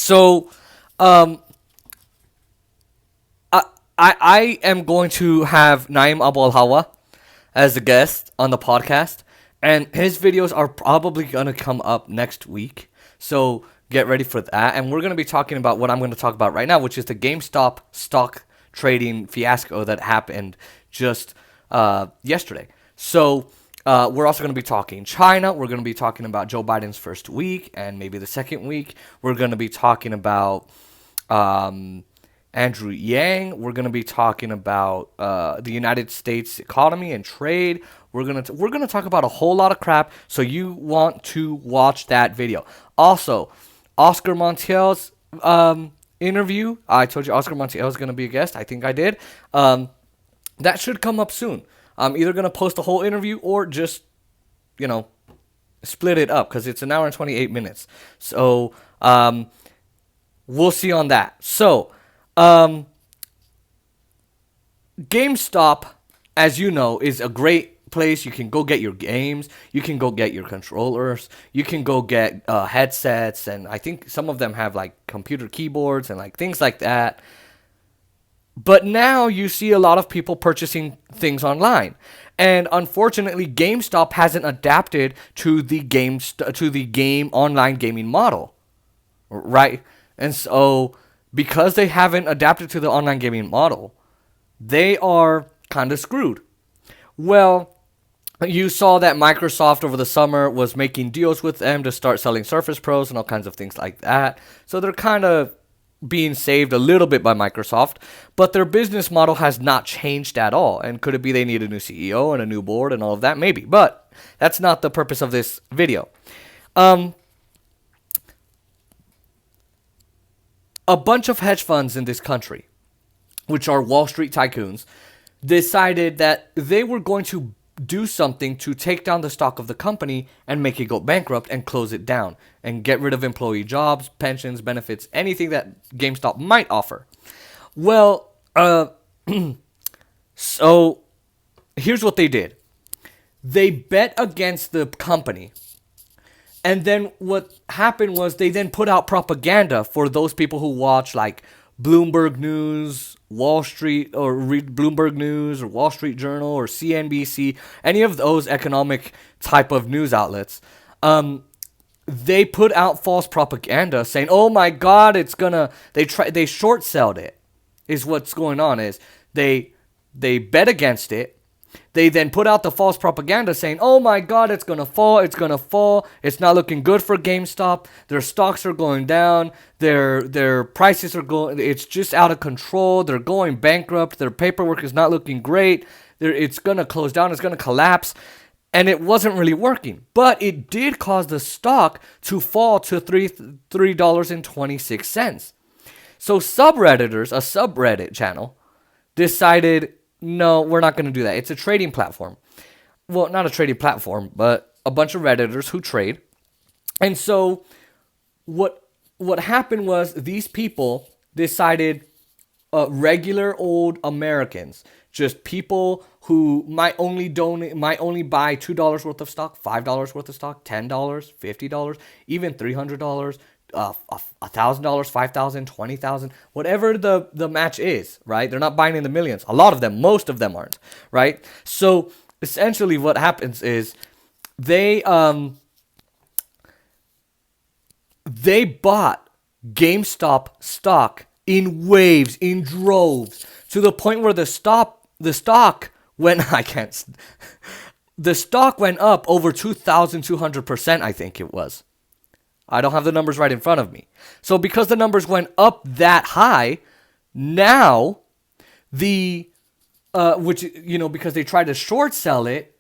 So, um, I am going to have Naim Abu Al Hawa as a guest on the podcast, and his videos are probably gonna come up next week. So get ready for that, and we're gonna be talking about what I'm gonna talk about right now, which is the GameStop stock trading fiasco that happened just yesterday. So we're also going to be talking China. We're going to be talking about Joe Biden's first week and maybe the second week. We're going to be talking about Andrew Yang. We're going to be talking about the United States economy and trade. We're gonna talk about a whole lot of crap. So you want to watch that video. Also, Oscar Montiel's interview. I told you Oscar Montiel was going to be a guest. I think I did. That should come up soon. I'm either going to post the whole interview or just, split it up because it's an hour and 28 minutes. So we'll see on that. So GameStop, as you know, is a great place. You can go get your games. You can go get your controllers. You can go get headsets. And I think some of them have like computer keyboards and like things like that. But now you see a lot of people purchasing things online. And unfortunately, GameStop hasn't adapted to the online gaming model. Right? And so because they haven't adapted to the online gaming model, they are kind of screwed. Well, you saw that Microsoft over the summer was making deals with them to start selling Surface Pros and all kinds of things like that. So they're kind of being saved a little bit by Microsoft, but their business model has not changed at all. And could it be they need a new CEO and a new board and all of that? Maybe, but that's not the purpose of this video. A bunch of hedge funds in this country, which are Wall Street tycoons, decided that they were going to do something to take down the stock of the company and make it go bankrupt and close it down and get rid of employee jobs, pensions, benefits, anything that GameStop might offer. Well, so here's what they did. They bet against the company. And then what happened was they then put out propaganda for those people who watch like Bloomberg News, Wall Street, or read Bloomberg News, or Wall Street Journal, or CNBC, any of those economic type of news outlets. They put out false propaganda saying, "Oh my God, it's gonna." They short sold it. Is what's going on. Is they bet against it. They then put out the false propaganda saying, "Oh my God, it's gonna fall. It's gonna fall. It's not looking good for GameStop. Their stocks are going down. Their prices are going. It's just out of control. They're going bankrupt. Their paperwork is not looking great. It's gonna close down. It's gonna collapse." And it wasn't really working, but it did cause the stock to fall to $3.26. So subredditors, a subreddit channel, decided, no, we're not going to do that. It's a trading platform. Well, not a trading platform, but a bunch of Redditors who trade. And so what happened was these people decided, regular old Americans, just people who might only buy $2 worth of stock, $5 worth of stock, $10, $50, even $300, $1,000, $5,000, $20,000, whatever the match is, right? They're not buying in the millions. A lot of them, most of them aren't, right? So essentially, what happens is they bought GameStop stock in waves, in droves, to the point where the stock went. The stock went up over 2,200%. I think it was. I don't have the numbers right in front of me. So because the numbers went up that high, now because they tried to short sell it,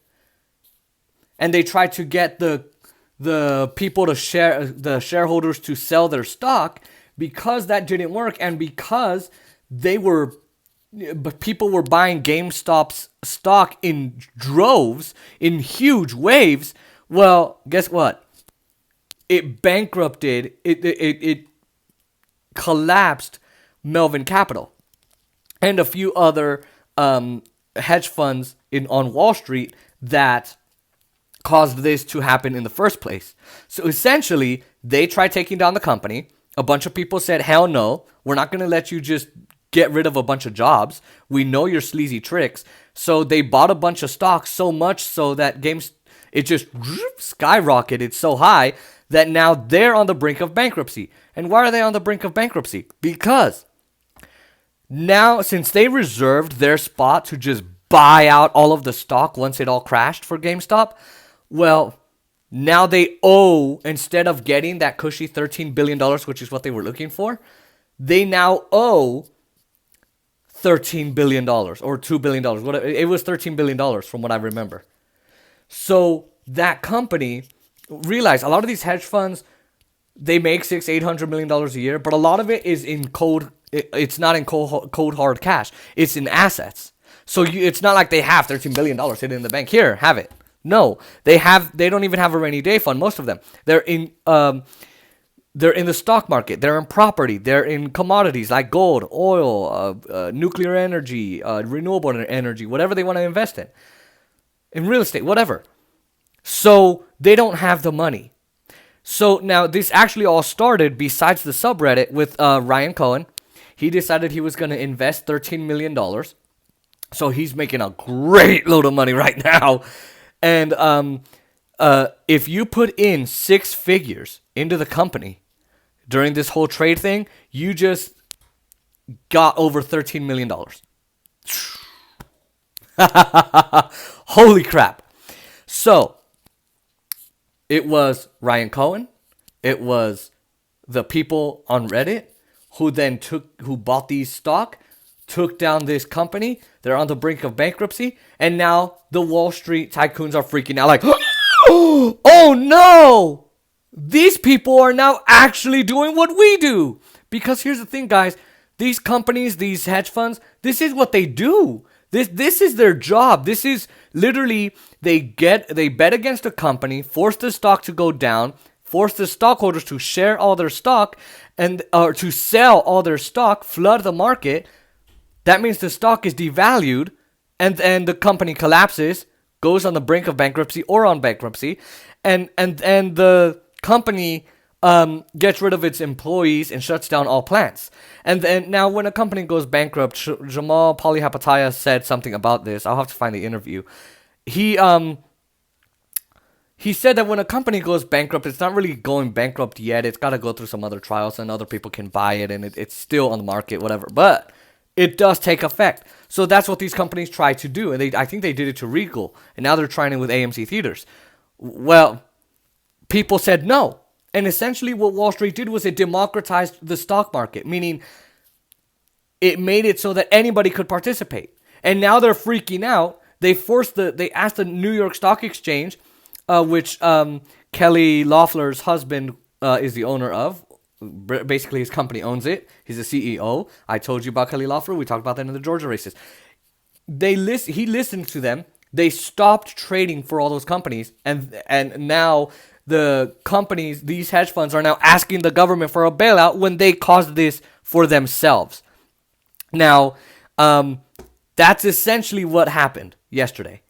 and they tried to get the people to share, the shareholders to sell their stock, because that didn't work, and because people were buying GameStop's stock in droves, in huge waves. Well, guess what? It bankrupted, it collapsed Melvin Capital and a few other hedge funds on Wall Street that caused this to happen in the first place. So essentially, they tried taking down the company. A bunch of people said, hell no, we're not going to let you just get rid of a bunch of jobs. We know your sleazy tricks. So they bought a bunch of stocks, so much so that it just skyrocketed so high that now they're on the brink of bankruptcy. And why are they on the brink of bankruptcy? Because now, since they reserved their spot to just buy out all of the stock once it all crashed for GameStop, well, now they owe, instead of getting that cushy $13 billion, which is what they were looking for, they now owe $13 billion or $2 billion. It was $13 billion from what I remember. So that company realized a lot of these hedge funds, they make $600-800 million a year, but a lot of it is in cold. It's not in cold hard cash. It's in assets. So it's not like they have $13 billion sitting in the bank. Here, have it. No, they don't even have a rainy day fund. Most of them, they're in the stock market. They're in property. They're in commodities like gold, oil, nuclear energy, renewable energy, whatever they want to invest in real estate, whatever. So they don't have the money. So now this actually all started, besides the subreddit, with Ryan Cohen. He decided he was going to invest $13 million. So he's making a great load of money right now. And if you put in 6 figures into the company during this whole trade thing, you just got over $13 million. Holy crap. So it was Ryan Cohen. It was the people on Reddit who bought these stock, took down this company. They're on the brink of bankruptcy. And now the Wall Street tycoons are freaking out like, oh no! These people are now actually doing what we do. Because here's the thing, guys. These companies, these hedge funds, this is what they do. This is their job. This is literally, they bet against a company, force the stock to go down, force the stockholders to share all their stock, or to sell all their stock, flood the market. That means the stock is devalued, and the company collapses, goes on the brink of bankruptcy or on bankruptcy, and the company gets rid of its employees and shuts down all plants. And then now when a company goes bankrupt, Jamal Palihapitiya said something about this. I'll have to find the interview. He said that when a company goes bankrupt, it's not really going bankrupt yet. It's got to go through some other trials and other people can buy it and it's still on the market, whatever. But it does take effect. So that's what these companies try to do. And I think they did it to Regal. And now they're trying it with AMC Theaters. Well, people said no. And essentially what Wall Street did was it democratized the stock market, meaning it made it so that anybody could participate. And now they're freaking out. They asked the New York Stock Exchange, which Kelly Loeffler's husband is the owner of. Basically, his company owns it. He's the CEO. I told you about Kelly Loeffler. We talked about that in the Georgia races. He listened to them. They stopped trading for all those companies, and now the companies, these hedge funds, are now asking the government for a bailout when they caused this for themselves. Now, that's essentially what happened yesterday.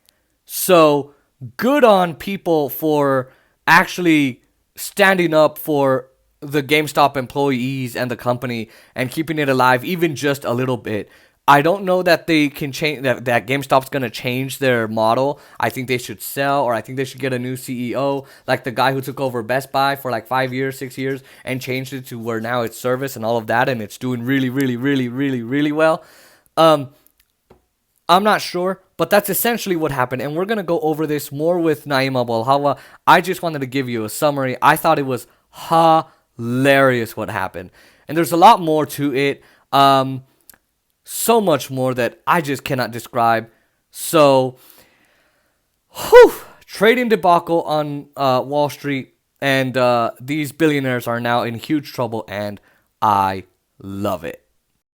So good on people for actually standing up for the GameStop employees and the company and keeping it alive even just a little bit. I don't know that they can change that GameStop's going to change their model. I think they should sell, or I think they should get a new CEO, like the guy who took over Best Buy for like 5 years, 6 years, and changed it to where now it's service and all of that, and it's doing really, really, really, really, really well. I'm not sure, but that's essentially what happened, and we're going to go over this more with Naima Balhawa. I just wanted to give you a summary. I thought it was hilarious what happened, and there's a lot more to it. So much more that I just cannot describe. So, trading debacle on Wall Street, and these billionaires are now in huge trouble, and I love it.